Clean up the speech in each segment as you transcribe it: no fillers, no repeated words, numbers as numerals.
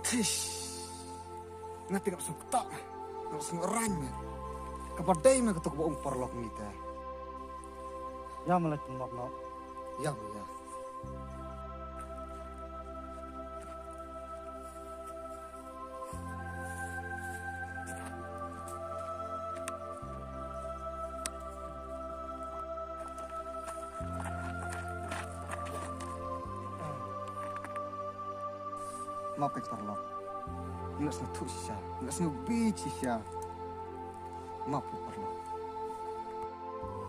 Tish. Nanti nggak sempat tak, nggak sempat orangnya. Kepadai mah ketuk bohong perlok kita. Ya mulai tembak no. Ya ya. Maaf kita perlok. Nggak sentuh sih, nggak sentuh biji sih. Maaf perlok.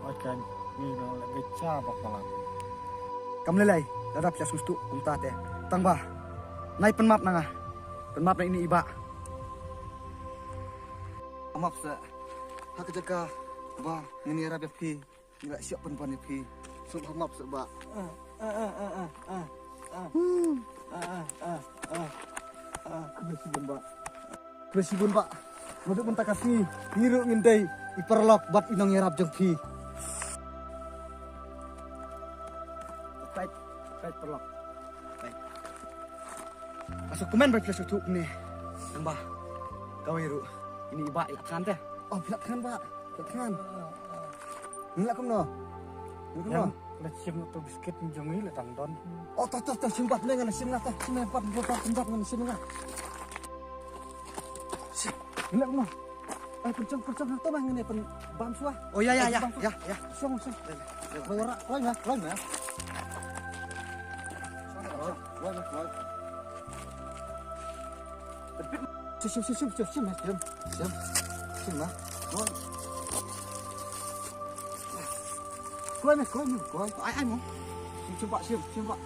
Akan ni no lebih cabak malam. Kamu lelai, dadap sia sustu unta teh. Tang bah. Nai penmap nanga. Penmap na ini iba. Maaf sa. Hak jaga ba ngini rabe pi. Nggak siap penpan pi. Sumpah maaf sa ba. Presiden Pak. Presiden Pak. Untuk minta kasih hiru ngindai iperlok bat inong yarap jeng pi. Baik perlok. Baik. Masuk komen baik flash untuk nih. Nambah. Kau hiru. Ini iba ilakan teh. Oh, ilakan Pak. Ilakan. Ilakan no. Yang lecim tu biskuit menjongi le tang don. Oh, tak simpat dengan sim lah, simpat tempat dengan sim lah. Ilakan no. Pencang tu bang ini pen bam suah. Oh ya. Song. Loy na. Loy. Sim lah. Koi. Ai mo. Sim Pak.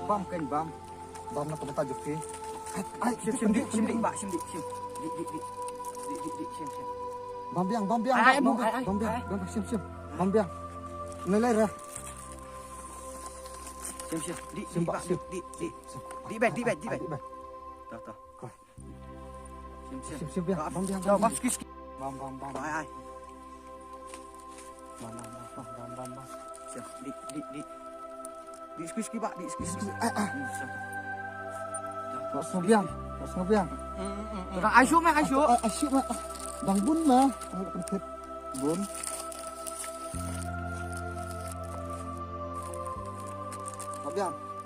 Bam keng bam. Bam nak tempat tajuk ke. Ai sim di Pak, sim di. Di sim. Bam biang. Sim. Bam biang. Nilai ra. Sim. Di Pak, di bet. Tuh. Koi. Sim biang. Bam biang. Bam. Ai. Bam. Siap. Di ski Pak, di ski. Kok sobiang. Orang asyuk mah. Asyuk mah. Bang Bun mah. Pencet Bun.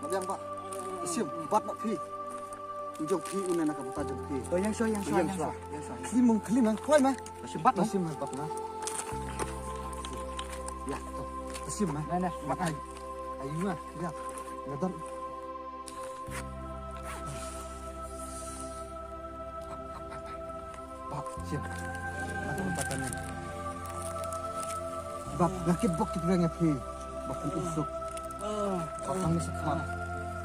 Mabiang Pak. Sim, bat nak pi. Ujung pi una nak buta jung pi. Oh yang so. Kelim koi mah. Sim bat no. Sim bat mah. Ya, tuh. Sim mah. Nah. Bat ai. Ayu mah. Ya. Ngadon. Pak, sim. Aku tempatnya. Bab, nakit bok tibrangnya pi. Bakun usuk. Kakang sekam.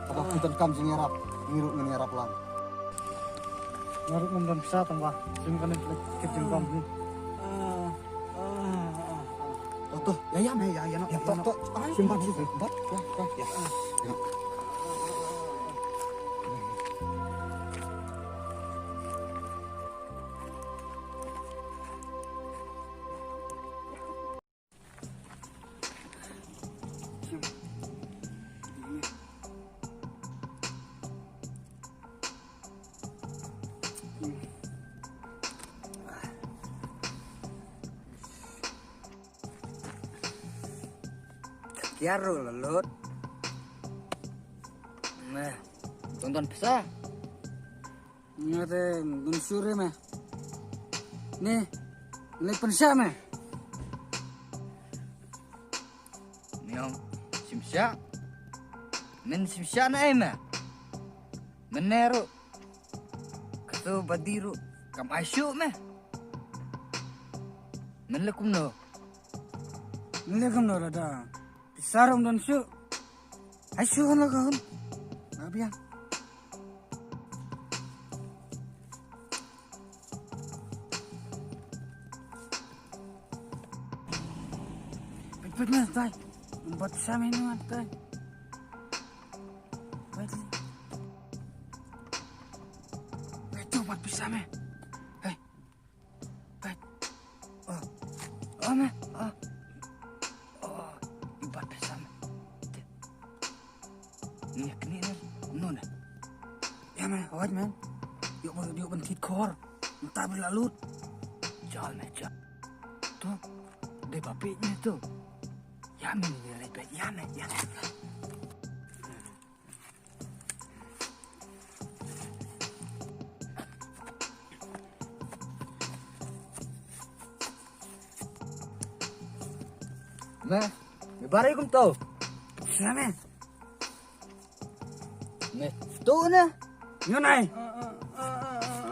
Apa kita kam jynjar ngiru ngerap lang. Ngaruk ngom bisa tang bah. Sim kan kit jengkom ni. Tuh, ya. Tuh. Simpat. Ya. Kiaru lelut. Nah, tonton bisa. Ngate gunsure mah. Nih, nilai pensa mah. Nyong simsya. Men simsya na mah. Meneru. Kato badiru kam asyuk mah. Menlekum no. Rada. Sarung dan syuk. Asyuk lah kau. Nabiang. Pit na tay. Buat sa amin naman tay. Ito buat sa amin. Hey. Ma. Ini kena no na. mày, hỏi mày. Điệu bằng thịt kho. Entah berlalut. Jangan macam. Tuh, deh bapaknya tuh. Ya men, lepet ya men, ya. Mẹ, barai cũng tao. Sao mày? Mẹ, tu nè. Như này.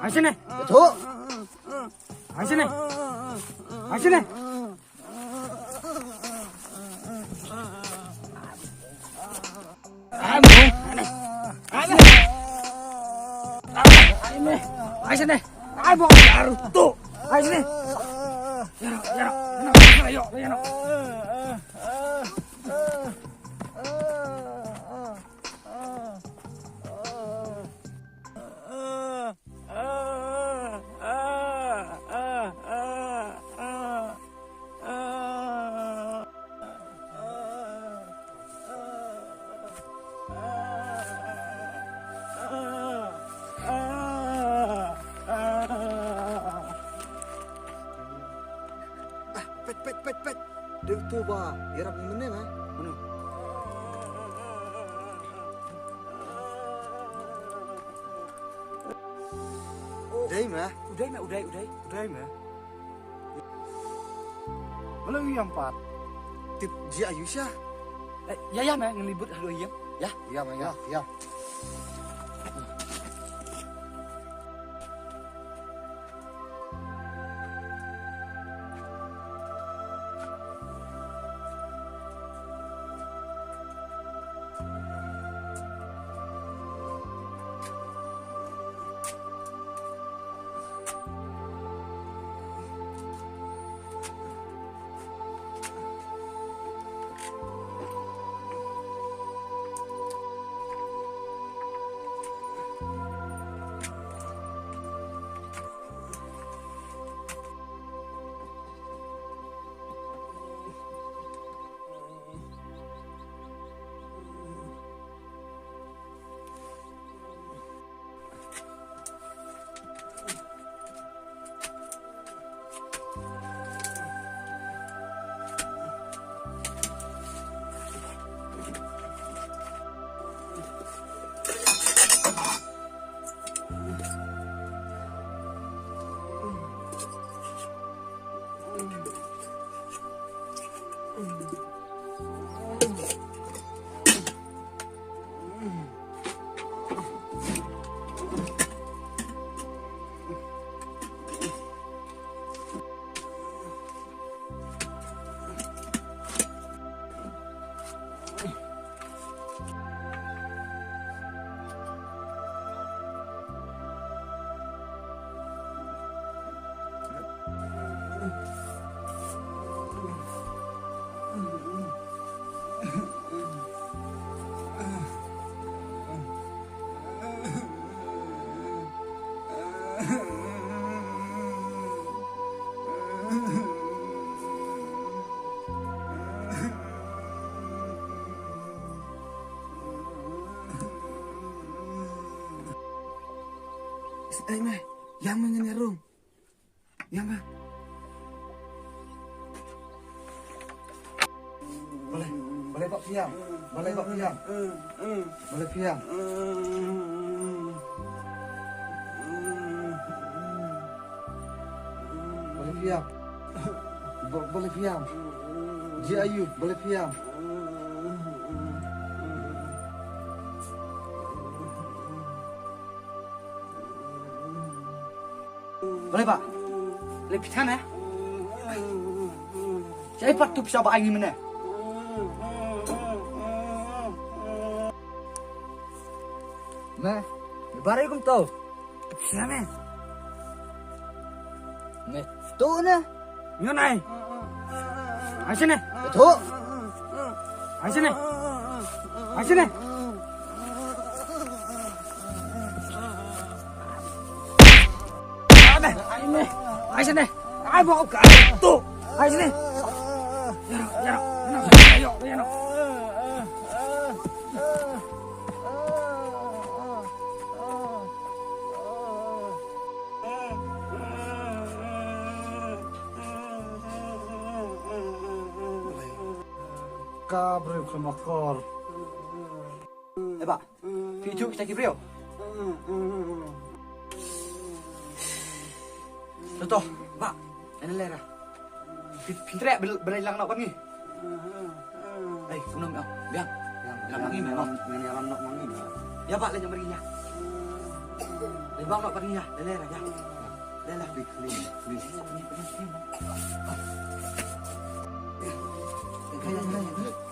Ai xin này? Thu. Ai xin này? Ai xin này? Ai muốn? Ai này? Ai này? Ai xin này? Ai mau baru tuh? Ai xin này? Ya, ayo, ayo. Pet. Dia tu bah. Irap ni mana mah? Mana? Udah mah. Udah mah. Belum yang empat. Tip Ji Ayusha. Ya mah ngelibut halo iya. Ya. Ya mah ya. Ay mah, yang mengenarung. Ya mah. Boleh Pak Piang. Boleh Piang. Boleh Piang. Ji Ayu, boleh Piang. Boleh Pak? Lebih sana ya? Cepat tuh bisa bawa angin mana? Meh, barai kum tau. Sana. Meh, tu na. Như này. Ai xin này? Thu. Ai xin này? Ai xin này? Ai xin này? Ai mau cả tuh? Ai xin này? Ya, ayo. ka briew kemakor. Pak, video kita briew. Tuh, Pak, ini lera. Pintre berhilang nak kan ni? Unang kau, biang. Biang ngim memang. Ngam nak ngim. Ya Pak, lejang pergi ya. Lebang nak pergi ya, lera ya. Lera, please. Kaya.